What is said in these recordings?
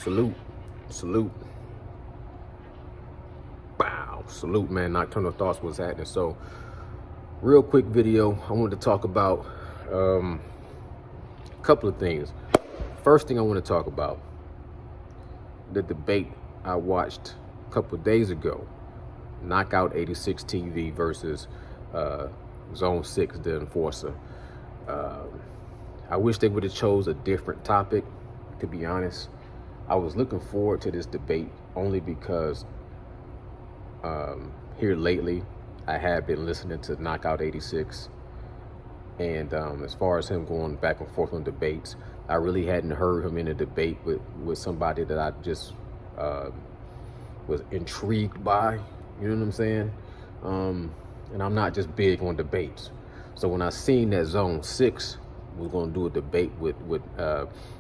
Salute, salute, wow, salute, man. Nocturnal Thoughts was happening. So, real quick video. I wanted to talk about a couple of things. First thing I want to talk about the debate I watched a couple of days ago, Knockout 86 TV versus Zone 6, the Enforcer. I wish they would have chose a different topic, to be honest. I was looking forward to this debate only because here lately I have been listening to Knockout 86, and as far as him going back and forth on debates, I really hadn't heard him in a debate with somebody that I just was intrigued by, you know what I'm saying? And I'm not just big on debates. So when I seen that Zone 6 was going to do a debate with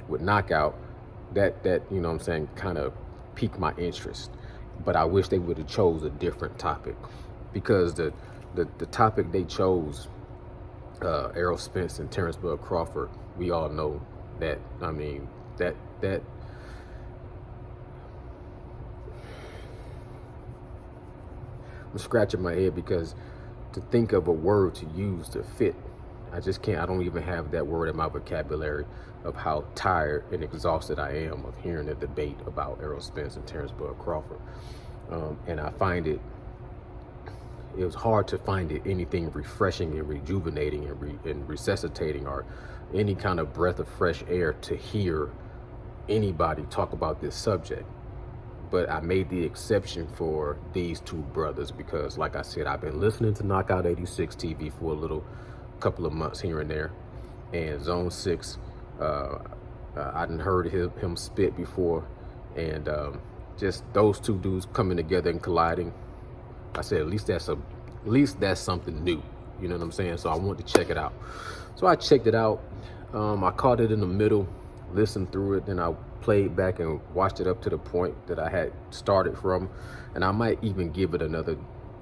Knockout, that you know what I'm saying, kind of piqued my interest. But I wish they would have chose a different topic, because the topic they chose, Errol Spence and Terrence Bud Crawford, we all know that. I mean, that I'm scratching my head, because to think of a word to use to fit, I just can't. I don't even have that word in my vocabulary of how tired and exhausted I am of hearing a debate about Errol Spence and Terrence Bud Crawford. And I find it was hard to find anything refreshing and rejuvenating and resuscitating, or any kind of breath of fresh air to hear anybody talk about this subject. But I made the exception for these two brothers because, like I said, I've been listening to Knockout 86 TV for a couple of months here and there, and Zone 6, I done heard him spit before, and just those two dudes coming together and colliding, I said at least that's something new, you know what I'm saying? So I wanted to check it out. So I checked it out. I caught it in the middle, listened through it, then I played back and watched it up to the point that I had started from, and I might even give it another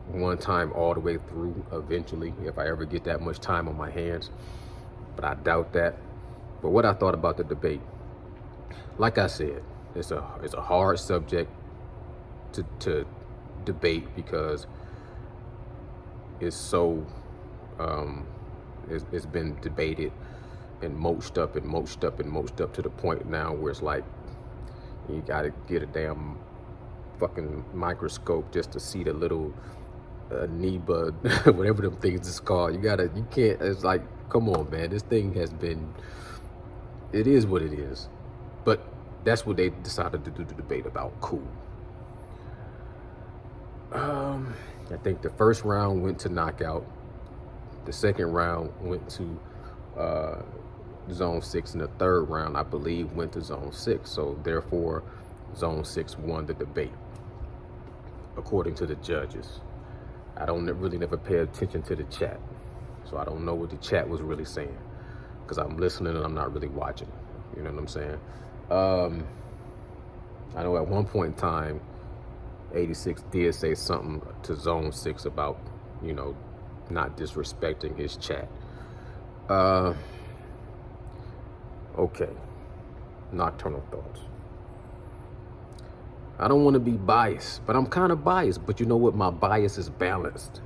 one time all the way through eventually, if I ever get that much time on my hands, but I doubt that. But what I thought about the debate, like I said, it's a hard subject to debate, because it's so it's been debated and mulched up to the point now where it's like you gotta get a damn fucking microscope just to see the little amoeba, whatever them things is called. You can't, it's like, come on, man, this thing has been, it is what it is. But that's what they decided to do the debate about. Cool. I think the first round went to Knockout. The second round went to Zone 6, and the third round, I believe, went to Zone 6. So therefore, Zone 6 won the debate, according to the judges. I don't really never pay attention to the chat, so I don't know what the chat was really saying, because I'm listening and I'm not really watching. You know what I'm saying? I know at one point in time, 86 did say something to Zone 6 about, you know, not disrespecting his chat. Okay, Nocturnal Thoughts. I don't want to be biased, but I'm kind of biased. But you know what? My bias is balanced.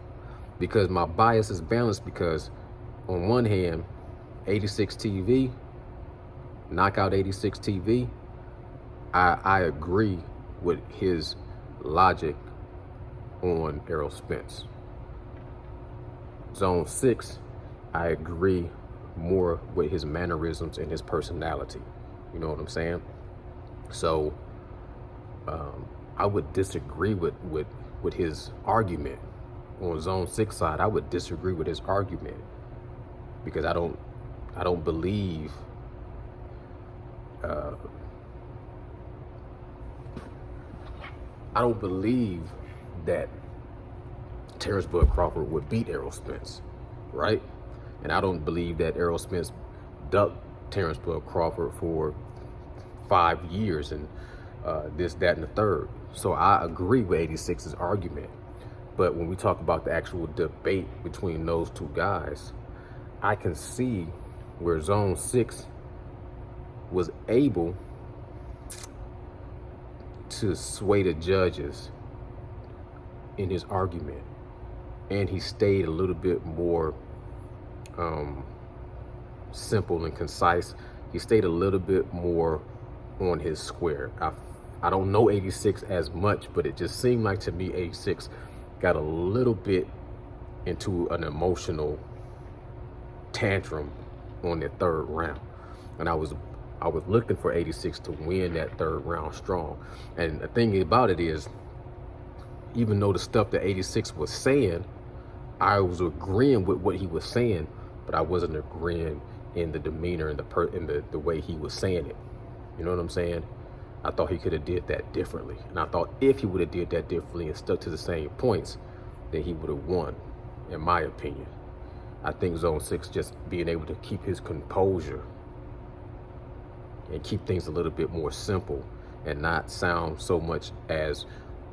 Because on one hand, 86 TV, Knockout 86 TV, I agree with his logic on Errol Spence. Zone 6, I agree more with his mannerisms and his personality. You know what I'm saying? So I would disagree with his argument. On Zone 6 side, I would disagree with his argument, because I don't believe that Terrence Bud Crawford would beat Errol Spence, right? And I don't believe that Errol Spence ducked Terrence Bud Crawford for 5 years and this, that, and the third. So I agree with 86's argument. But when we talk about the actual debate between those two guys, I can see where Zone 6 was able to sway the judges in his argument, and he stayed a little bit more simple and concise. He stayed a little bit more on his square. I don't know 86 as much, but it just seemed like to me 86 got a little bit into an emotional tantrum on the third round, and I was looking for 86 to win that third round strong. And the thing about it is, even though the stuff that 86 was saying, I was agreeing with what he was saying, but I wasn't agreeing in the demeanor and the way he was saying it. You know what I'm saying? I thought he could have did that differently, and I thought if he would have did that differently and stuck to the same points, then he would have won, in my opinion. I think Zone 6 just being able to keep his composure and keep things a little bit more simple and not sound so much as,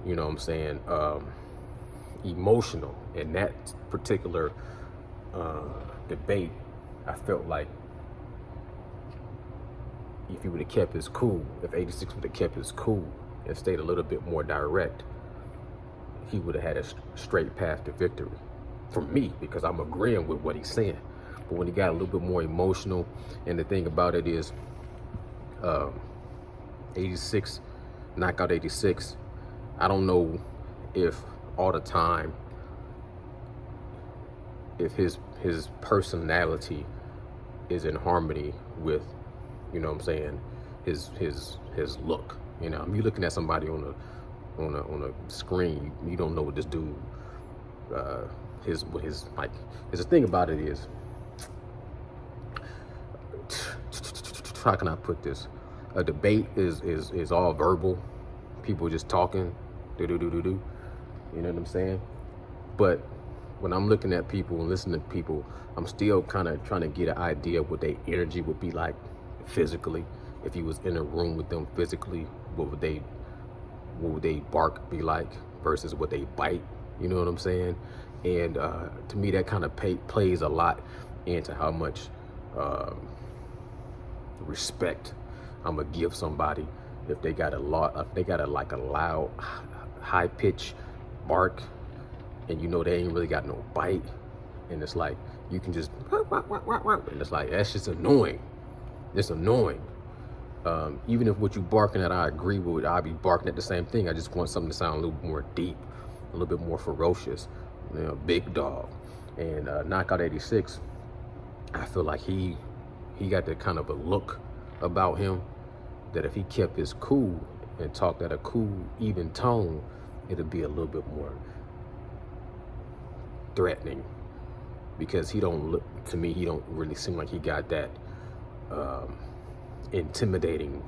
you know what I'm saying, emotional. In that particular debate, I felt like if he would have kept his cool, if 86 would have kept his cool and stayed a little bit more direct, he would have had a straight path to victory for me, because I'm agreeing with what he's saying. But when he got a little bit more emotional, and the thing about it is, 86, knockout 86, I don't know if all the time, if his personality is in harmony with, you know what I'm saying, his look. You know, you looking at somebody on a screen, you don't know what this dude his like. The thing about it is, how can I put this? A debate is all verbal. People just talking, do. You know what I'm saying? But when I'm looking at people and listening to people, I'm still kind of trying to get an idea of what their energy would be like physically. If you was in a room with them physically, what would they bark be like versus what they bite? You know what I'm saying? And to me, that kind of plays a lot into how much respect I'm gonna give somebody if they got a loud, high pitch bark, and you know they ain't really got no bite, and it's like you can just and it's like that's just annoying. It's annoying. Even if what you barking at I agree with, I'll be barking at the same thing. I just want something to sound a little more deep, a little bit more ferocious, you know, big dog. And Knockout 86, I feel like he got that kind of a look about him that if he kept his cool and talked at a cool, even tone, it'd be a little bit more threatening, because he don't look, to me, he don't really seem like he got that intimidating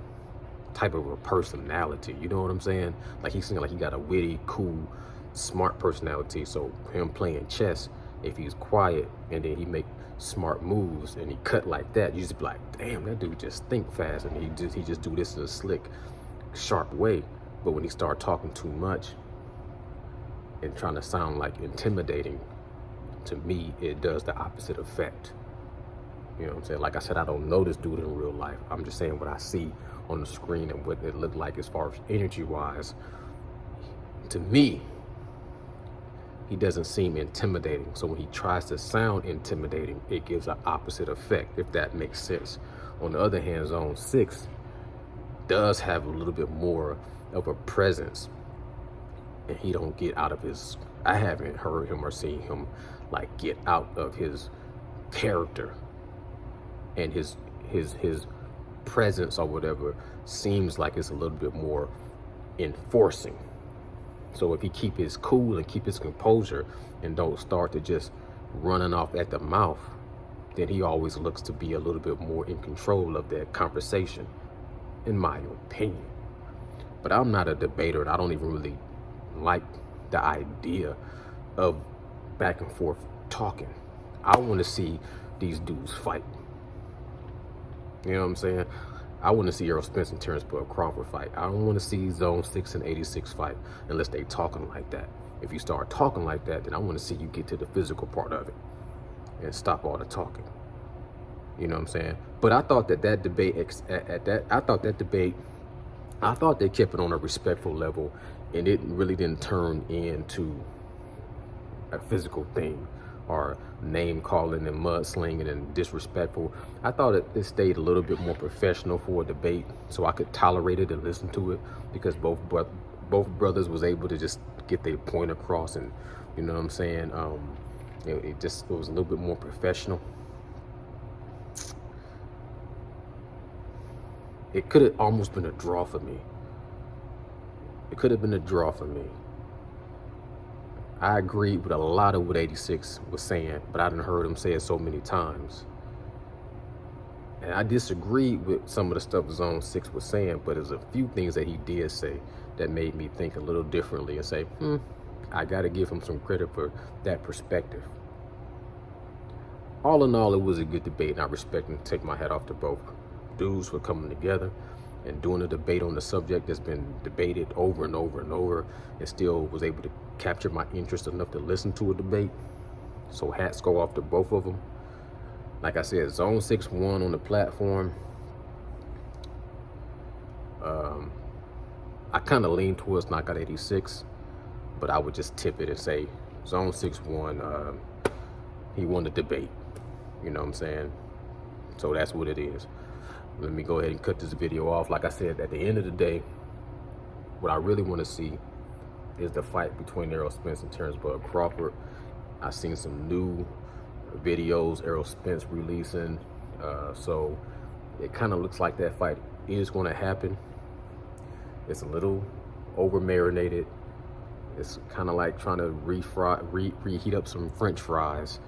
type of a personality. You know what I'm saying? Like he seems like he got a witty, cool, smart personality. So him playing chess, if he's quiet and then he make smart moves and he cut like that, you just be like, damn, that dude just think fast, and he just do this in a slick, sharp way. But when he start talking too much and trying to sound like intimidating, to me it does the opposite effect. You know what I'm saying? Like I said, I don't know this dude in real life. I'm just saying what I see on the screen and what it looked like as far as energy wise. To me, he doesn't seem intimidating. So when he tries to sound intimidating, it gives an opposite effect, if that makes sense. On the other hand, Zone 6 does have a little bit more of a presence, and he don't get out of his, I haven't heard him or seen him like get out of his character, and his presence or whatever seems like it's a little bit more enforcing. So if he keep his cool and keep his composure and don't start to just running off at the mouth, then he always looks to be a little bit more in control of that conversation, in my opinion. But I'm not a debater, and I don't even really like the idea of back and forth talking. I want to see these dudes fight. You know what I'm saying? I want to see Errol Spence and Terrence Bud Crawford fight. I don't want to see Zone 6 and 86 fight unless they talking like that. If you start talking like that, then I want to see you get to the physical part of it and stop all the talking. You know what I'm saying? But I thought that debate I thought they kept it on a respectful level, and it really didn't turn into a physical thing or name calling and mudslinging and disrespectful. I thought it stayed a little bit more professional for a debate, so I could tolerate it and listen to it, because both brothers was able to just get their point across, and you know what I'm saying. It was a little bit more professional. It could have almost been a draw for me. It could have been a draw for me. I agree with a lot of what 86 was saying, but I didn't heard him say it so many times. And I disagree with some of the stuff Zone 6 was saying, but there's a few things that he did say that made me think a little differently and say, I gotta give him some credit for that perspective. All in all, it was a good debate, and I respect and take my hat off to both dudes for coming together and doing a debate on the subject that's been debated over and over and over, and still was able to capture my interest enough to listen to a debate. So hats go off to both of them. Like I said, Zone 6 won on the platform. I kind of lean towards Knockout 86, but I would just tip it and say Zone 6 won. He won the debate. You know what I'm saying? So that's what it is. Let me go ahead and cut this video off. Like I said, at the end of the day, what I really want to see is the fight between Errol Spence and Terrence Bud Crawford. I've seen some new videos Errol Spence releasing, so it kind of looks like that fight is going to happen. It's a little over marinated. It's kind of like trying to reheat up some French fries.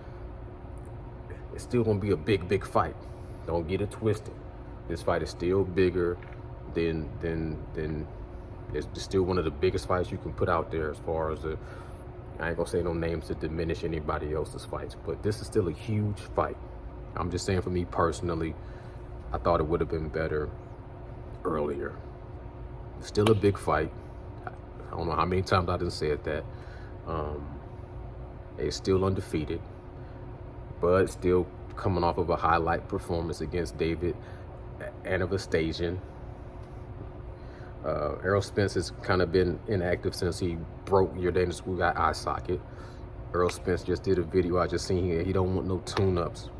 It's still going to be a big fight. Don't get it twisted. This fight is still bigger than it's still one of the biggest fights you can put out there, as far as I ain't gonna say no names to diminish anybody else's fights, but this is still a huge fight. I'm just saying, for me personally, I thought it would have been better earlier. Still a big fight. I don't know how many times I done said that. They're still undefeated, but still coming off of a highlight performance against David Anavastasian. Errol Spence has kind of been inactive since he broke Yordenis Ugas eye socket. Errol Spence just did a video I just seen here. He don't want no tune-ups.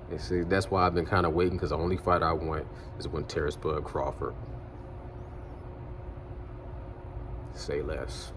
And see, that's why I've been kind of waiting, because the only fight I want is when Terrence Bud Crawford. Say less.